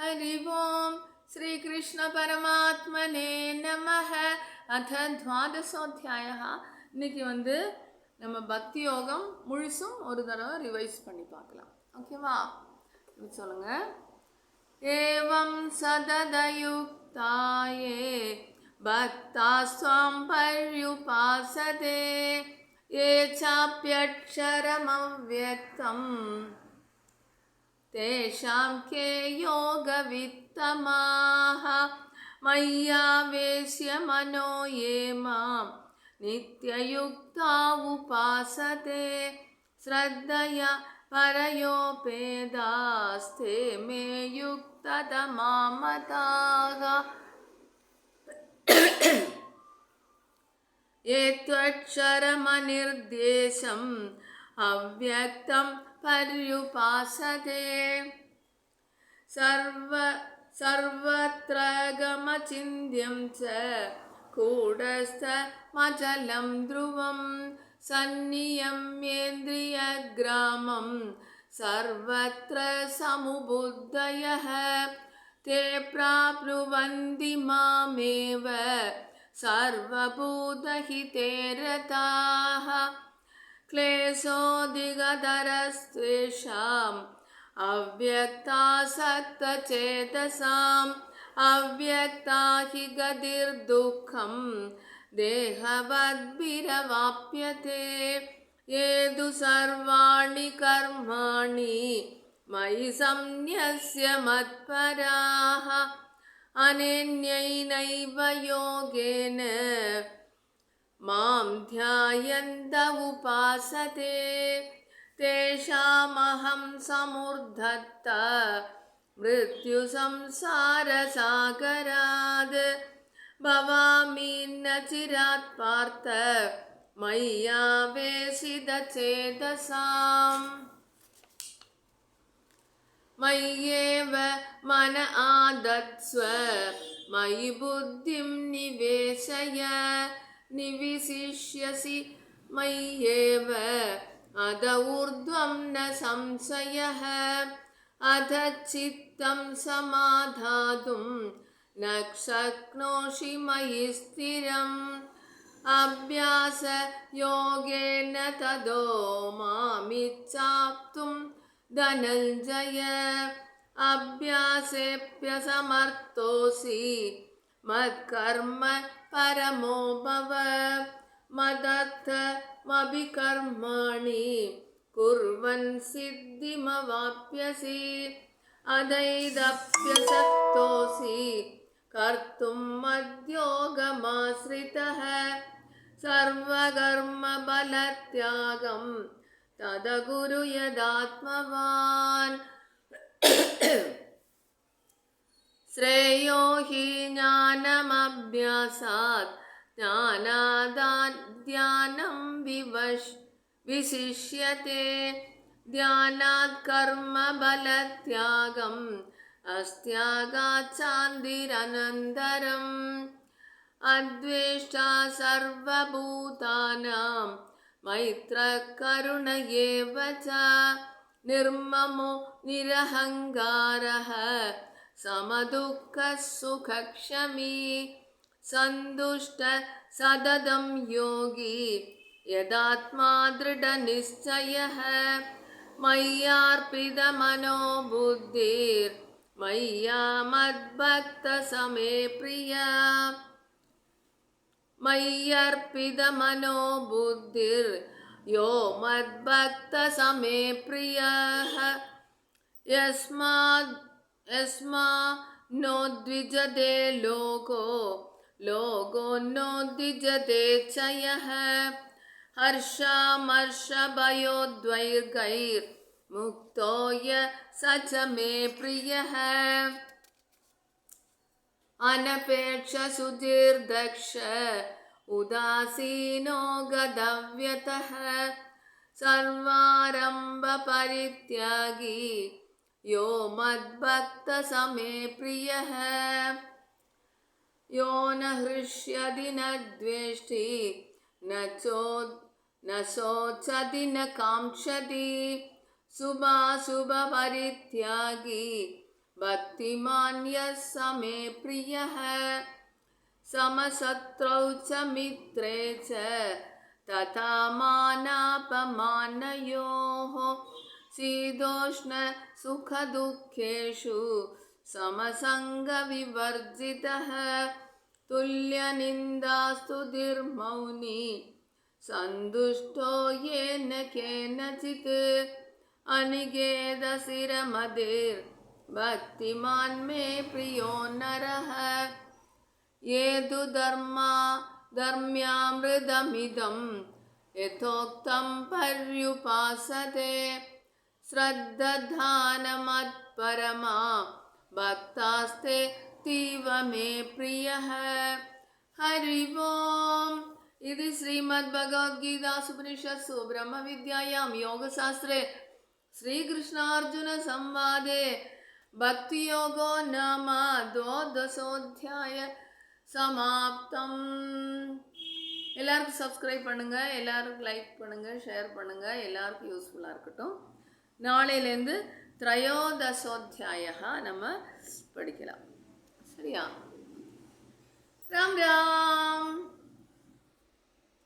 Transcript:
हरि ओम श्री कृष्ण परमात्मने नमः. अथ द्वादशोऽध्यायः. இன்னைக்கு நம்ம பக்தி யோகம் முழுசும் ஒரு தடவை ரிவைஸ் பண்ணி பார்க்கலாம். ஓகேவா? சொல்லுங்க. ஏவம் சததயுக்தாயே பக்தாஸ்வாம் பர்யுபாசதே ये चाप्यक्षरमव्यक्तम् तेषां के योगवित्तमाः मय्यावेश्य मनो ये मां नित्ययुक्ता उपासते श्रद्धया परयोपेदास्ते मे युक्ततमा मताः ये त्वक्षरमनिर्देशम् अव्यक्तं पर्युपासते सर्वत्र गमचिन्त्यं च कूटस्थमचलं ध्रुवं सन्नियम्येन्द्रियग्रामं सर्वत्र समुबुद्धयः ते प्राप्नुवन्ति मामेव सर्वभूतहिते रताः क्लेशोऽधिगतरस्तेषाम् अव्यक्तासक्तचेतसाम् अव्यक्ता हि गतिर्दुःखं देहवद्भिरवाप्यते ये तु सर्वाणि कर्माणि मयि सन्न्यस्य मत्पराः अनन्यैनैव योगेन मां ध्यायन्त उपासते तेषामहं समुद्धर्ता मृत्युसंसारसागरात् भवामि न चिरात् पार्थ मय्यावेशितचेतसाम् मय्येव मन आदत्स्व मयि बुद्धिं निवेशय निविशिष्यसि मय्येव अध ऊर्ध्वं न संशयः अध चित्तं समाधातुं न शक्नोषि मयि स्थिरम् अभ्यासयोगेन ततो मामिच्छाप्तुं धनञ्जय अभ्यासेऽप्यसमर्थोऽसि मत्कर्म परमो भव मदर्थमभिकर्माणि कुर्वन् सिद्धिमवाप्यसि अदैदप्यसक्तोऽसि कर्तुं मद्योगमाश्रितः सर्वकर्मफलत्यागं तदकुरु यदात्मवान् श्रेयो हि ज्ञानमभ्यासात् ध्यानादाध्यानं विशिष्यते ध्यानात् कर्मफलत्यागम् अस्त्यागात् शान्तिरनन्तरम् अद्वेष्टा सर्वभूतानां मैत्रः करुण एव च निर्ममो निरहङ्कारः समदुःखः सुखक्षमी सन्तुष्ट सततं योगी यदात्मा दृढनिश्चयः मय्यार्पितमनो बुद्धिर्मय्या मद्भक्तसमे प्रिया मय्यर्पितमनो बुद्धिर्यो मद्भक्तसमे प्रियः यस्मान्नोद्विजते लोको नोद्विजते च यः हर्षामर्षभयोद्वैर्गैर्मुक्तो य स च मे प्रियः अनपेक्षसुचिर्दक्ष उदासीनो गतव्यतः सर्वारम्भपरित्यागी यो मद्भक्तसमे प्रियः यो न हृष्यति न द्वेष्टि न शोचति न काङ्क्षति शुभाशुभपरित्यागी भक्तिमान् यः स मे प्रियः समशत्रौ च मित्रे च तथा मानापमानयोः शीतोष्ण सुखदुःखेषु समसङ्गविवर्जितः तुल्यनिन्दास्तुतिर्मौनी सन्तुष्टो येन केनचित् अनिकेतशिरमतिर्भक्तिमान् मे प्रियो नरः ये तु धर्म्यामृतमिदं यथोक्तं पर्युपासते श्रद्धानमत्परमा भक्तास्ते तीव मे प्रियः हरि ओम् इति श्रीमद्भगवद्गीतासु ब्रह्मविद्यायां योगशास्त्रे श्रीकृष्णार्जुनसंवादे भक्तियोगो नाम द्वादशोऽध्यायः समाप्तम. எல்லாருக்கும் சப்ஸ்கிரைப் பண்ணுங்க, எல்லாருக்கும் லைக் பண்ணுங்க, ஷேர் பண்ணுங்க, எல்லாருக்கும் யூஸ்ஃபுல்லாக இருக்கட்டும். நாளையிலேருந்து த்ரயோதசோத்தியாயா நம்ம படிக்கலாம். சரியா? ராம் ராம்.